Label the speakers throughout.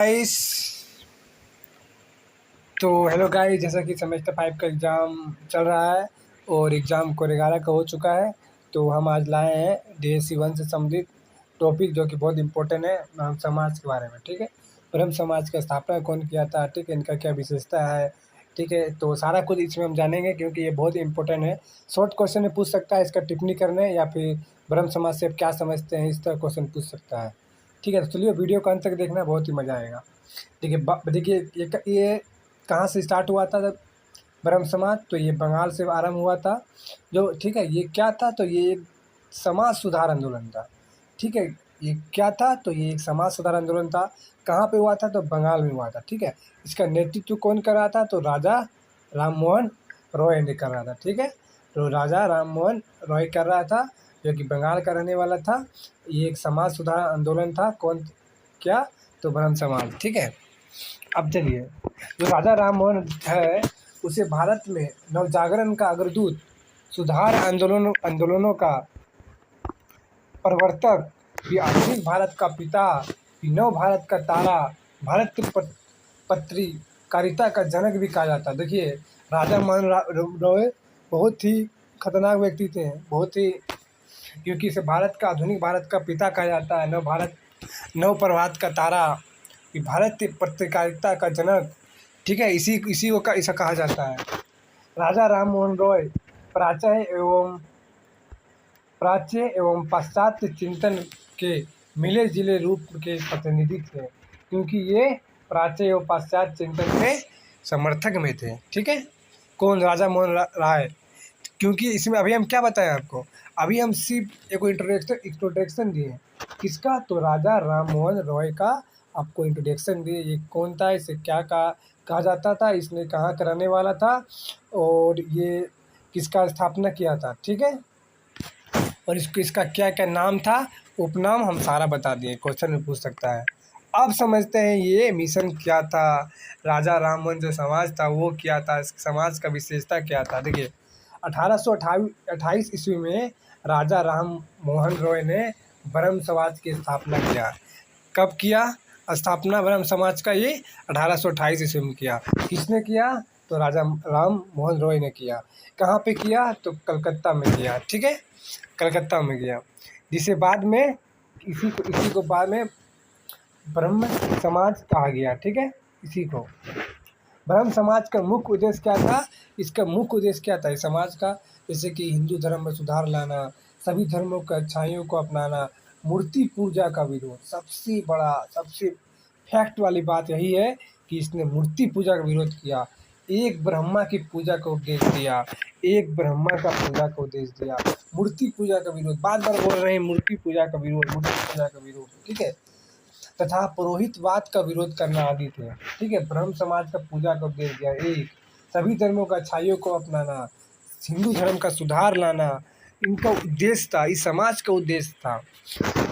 Speaker 1: Guys. तो hello guys, जैसा कि सेमेस्टर 5 का एग्ज़ाम चल रहा है और एग्ज़ाम को 11 का हो चुका है। तो हम आज लाए हैं DSC 1 से संबंधित टॉपिक जो कि बहुत इम्पोर्टेंट है ब्रह्म समाज के बारे में। ठीक है, ब्रह्म समाज का स्थापना कौन किया था, ठीक है, इनका क्या विशेषता है, ठीक है। तो सारा कुछ इसमें हम जानेंगे क्योंकि ये बहुत इंपॉर्टेंट है। शॉर्ट क्वेश्चन में पूछ सकता है, इसका टिप्पणी करने या फिर ब्रह्म समाज से आप क्या समझते हैं, इस तरह क्वेश्चन पूछ सकता है। ठीक है, तो चलिए वीडियो को अंत तक देखना, बहुत ही मज़ा आएगा। देखिए ये कहाँ से स्टार्ट हुआ था ब्रह्म समाज। तो ये बंगाल से आरंभ हुआ था। जो ठीक है, ये क्या था, तो ये एक समाज सुधार आंदोलन था। ठीक है, ये क्या था, तो ये एक समाज सुधार आंदोलन था। कहाँ पे हुआ था, तो बंगाल में हुआ था। ठीक है, इसका नेतृत्व कौन कर रहा था, तो राजा राम मोहन रॉय ने कर रहा था। ठीक है, तो राजा राम मोहन रॉय कर रहा था, जो कि बंगाल का रहने वाला था। ये एक समाज सुधार आंदोलन था। कौन क्या, तो ब्रह्म समाज। ठीक है, अब चलिए, जो राजा राम मोहन है उसे भारत में नवजागरण का अग्रदूत, सुधार आंदोलनों का प्रवर्तक, ये आधुनिक भारत का पिता, ये नव भारत का तारा, भारत की पत्रकारिता का जनक भी कहा जाता है। देखिए, राजा मोहन रॉय बहुत ही खतरनाक व्यक्ति थे, बहुत ही, क्योंकि इसे भारत का आधुनिक भारत का पिता कहा जाता है, नव प्रभात का तारा, ये भारत की पत्रकारिता का जनक। ठीक है, इसी को ऐसा कहा जाता है। राजा राम मोहन रॉय प्राच्य एवं पाश्चात्य चिंतन के मिले जुले रूप के प्रतिनिधि थे, क्योंकि ये प्राच्य एवं पाश्चात्य चिंतन के समर्थक में थे। ठीक है, कौन, राजा मोहन राय। क्योंकि इसमें अभी हम क्या बताएं आपको, अभी हम सिर्फ एक इंट्रोडक्शन दिए। किसका, तो राजा राम मोहन रॉय का आपको इंट्रोडक्शन दिए। ये कौन था, इसे क्या कहा जाता था, इसने कहाँ का रहने वाला था, और ये किसका स्थापना किया था। ठीक है, और इसका क्या क्या नाम था, उपनाम, हम सारा बता दिए, क्वेश्चन में पूछ सकता है। अब समझते हैं ये मिशन क्या था, राजा राम मोहन जो समाज था वो क्या था, इस समाज का विशेषता क्या था। देखिए, 1828 ईस्वी में राजा राम मोहन रॉय ने ब्रह्म समाज की स्थापना किया। कब किया स्थापना ब्रह्म समाज का, ये 1828 ईस्वी में किया। किसने किया, तो राजा राम मोहन रॉय ने किया। कहाँ पे किया, तो कलकत्ता में किया। ठीक है, कलकत्ता में किया, जिसे बाद में इसी को बाद में ब्रह्म समाज कहा गया। ठीक है, इसी को ब्रह्म समाज का मुख्य उद्देश्य क्या था, इसका मुख्य उद्देश्य क्या था इस समाज का, जैसे कि हिंदू धर्म में सुधार लाना, सभी धर्मों की अच्छाइयों को अपनाना, मूर्ति पूजा का विरोध। सबसे फैक्ट वाली बात यही है कि इसने मूर्ति पूजा का विरोध किया, एक ब्रह्मा की पूजा का उपदेश दिया, एक ब्रह्मा का पूजा का उपदेश दिया, मूर्ति पूजा का विरोध। बार बार बोल रहे हैं मूर्ति पूजा का विरोध, मूर्ति पूजा का विरोध। ठीक है, तथा पुरोहितवाद का विरोध करना आदि थे। ठीक है, ब्रह्म समाज का पूजा का उपदेश दिया, एक सभी धर्मों का अच्छाइयों को अपनाना, हिंदू धर्म का सुधार लाना, इनका उद्देश्य था, इस समाज का उद्देश्य था।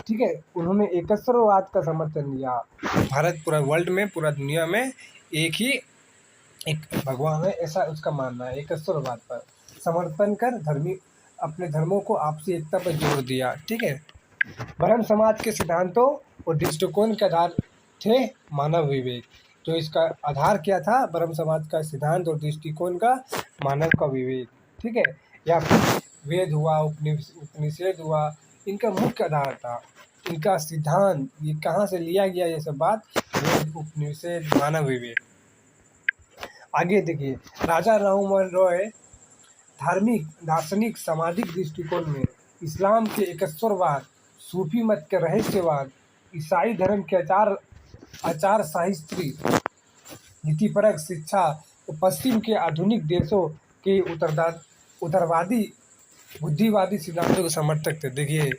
Speaker 1: ठीक है, उन्होंने एकस्वरवाद का समर्थन दिया। भारत पूरा वर्ल्ड में, पूरा दुनिया में एक भगवान है, ऐसा उसका मानना है। एकस्वरवाद पर समर्थन कर अपने धर्मों को आपसी एकता पर जोर दिया। ठीक है, ब्रह्म समाज के सिद्धांतों और दृष्टिकोण के आधार थे मानव विवेक। तो इसका आधार क्या था, ब्रह्म समाज का सिद्धांत और दृष्टिकोण का मानव का विवेक। ठीक है, या फिर वेद हुआ, उपनिषद हुआ, इनका मुख्य आधार था। इनका सिद्धांत ये कहाँ से लिया गया, ये सब बात, वेद, उपनिषद, मानव विवेक। आगे देखिए, राजा राम मोहन रॉय धार्मिक, दार्शनिक, सामाजिक दृष्टिकोण में इस्लाम के एकस्वरवाद, सूफी मत के रहस्यवाद, ईसाई धर्म के आचार साहित्री, नीतिपरक शिक्षा, तो पश्चिम के आधुनिक देशों के उदारवादी बुद्धिवादी सिद्धांतों के समर्थक थे। देखिए,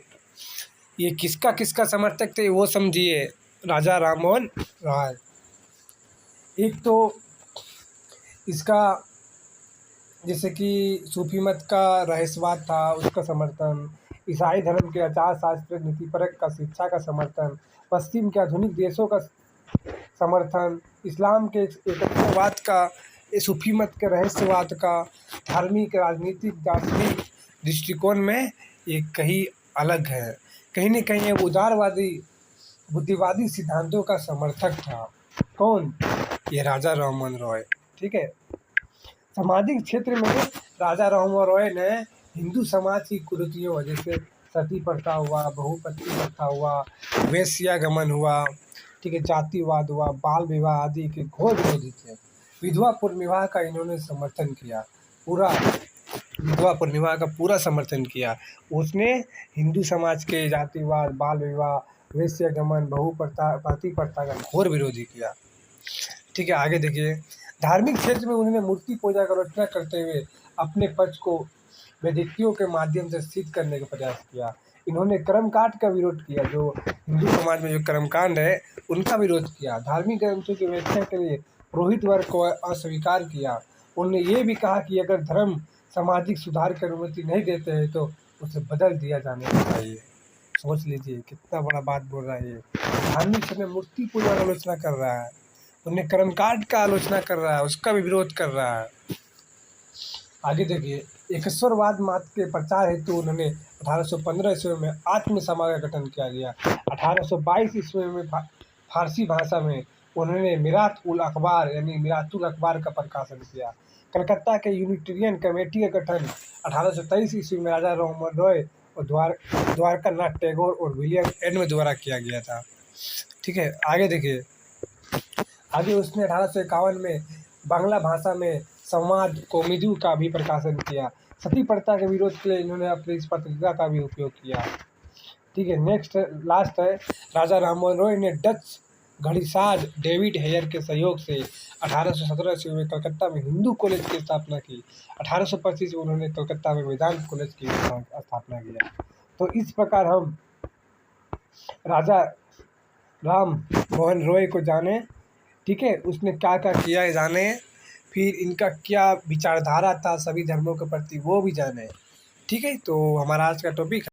Speaker 1: ये किसका समर्थक थे वो समझिए, राजा राम मोहन रॉय। एक तो इसका जैसे कि सूफी मत का रहस्यवाद था, उसका समर्थन, ईसाई धर्म के आचार शास्त्र, नीतिपरक का शिक्षा का समर्थन, पश्चिम के आधुनिक देशों का समर्थन, इस्लाम के एकत्ववाद का, सूफी मत के रहस्यवाद का, धार्मिक, राजनीतिक, दार्शनिक दृष्टिकोण में ये कहीं अलग है। कहीं न कहीं ये उदारवादी बुद्धिवादी सिद्धांतों का समर्थक था। कौन? ये राजा राममोहन रॉय। ठीक है। सामाजिक क्षेत्र में राजा राममोहन रॉय ने हिंदू समाज की कुरीतियों जैसे सती प्रथा हुआ, बहुपति प्रथा हुआ, वेश्यागमन हुआ, ठीक है, जातिवाद हुआ, बाल विवाह आदि के घोर विरोधी थे। विधवा पुनर्विवाह का इन्होंने समर्थन किया, पूरा विधवा पुनर्विवाह का पूरा समर्थन किया। उसने हिंदू समाज के जातिवाद, बाल विवाह, वेश्यागमन, बहुपति प्रथा का घोर विरोधी किया। ठीक है, आगे देखिए। धार्मिक क्षेत्र में उन्होंने मूर्ति पूजा का आलोचना करते हुए अपने पक्ष को वेदिकियों के माध्यम से सिद्ध करने का प्रयास किया। इन्होंने कर्मकांड का विरोध किया, जो हिंदू समाज में जो कर्मकांड है उनका विरोध किया। धार्मिक ग्रंथों की व्याख्या के लिए पुरोहित वर्ग को अस्वीकार किया। उन्होंने ये भी कहा कि अगर धर्म सामाजिक सुधार की अनुमति नहीं देते हैं तो उसे बदल दिया जाना चाहिए। सोच लीजिए कितना बड़ा बात बोल रहा है ये। धार्मिक क्षेत्र में मूर्ति पूजा की आलोचना कर रहा है, उन्हें कर्मकांड का आलोचना कर रहा है, उसका भी विरोध कर रहा है। आगे देखिए। एकेश्वरवाद मत के प्रचार हेतु उन्होंने 1815 ईस्वी में आत्म समाज का गठन किया गया। 1822 ईस्वी में फारसी भाषा में उन्होंने मिरात उल अखबार यानी मिरातुल अखबार का प्रकाशन किया। कलकत्ता के यूनिटेरियन कमेटी का गठन 1823 ईस्वी में राजा राममोहन रॉय और द्वारका नाथ टैगोर और विलियम एडम द्वारा किया गया था। ठीक है, आगे देखिए। आगे उसने 1851 में बांग्ला भाषा में संवाद कॉमेडी का भी प्रकाशन किया। सती प्रथा के विरोध के लिए इन्होंने अपनी इस पत्रिका का भी उपयोग किया। ठीक है, नेक्स्ट लास्ट है। राजा राममोहन रॉय ने डच घड़ीसाज डेविड हेयर के सहयोग से 1817 ईस्वी में कलकत्ता में हिंदू कॉलेज की स्थापना की। 1825 में उन्होंने कलकत्ता में वेदांत कॉलेज की स्थापना किया। तो इस प्रकार हम राजा राम मोहन रॉय को जाने। ठीक है, उसने क्या क्या किया है जाने, फिर इनका क्या विचारधारा था सभी धर्मों के प्रति वो भी जाने। ठीक है, तो हमारा आज का टॉपिक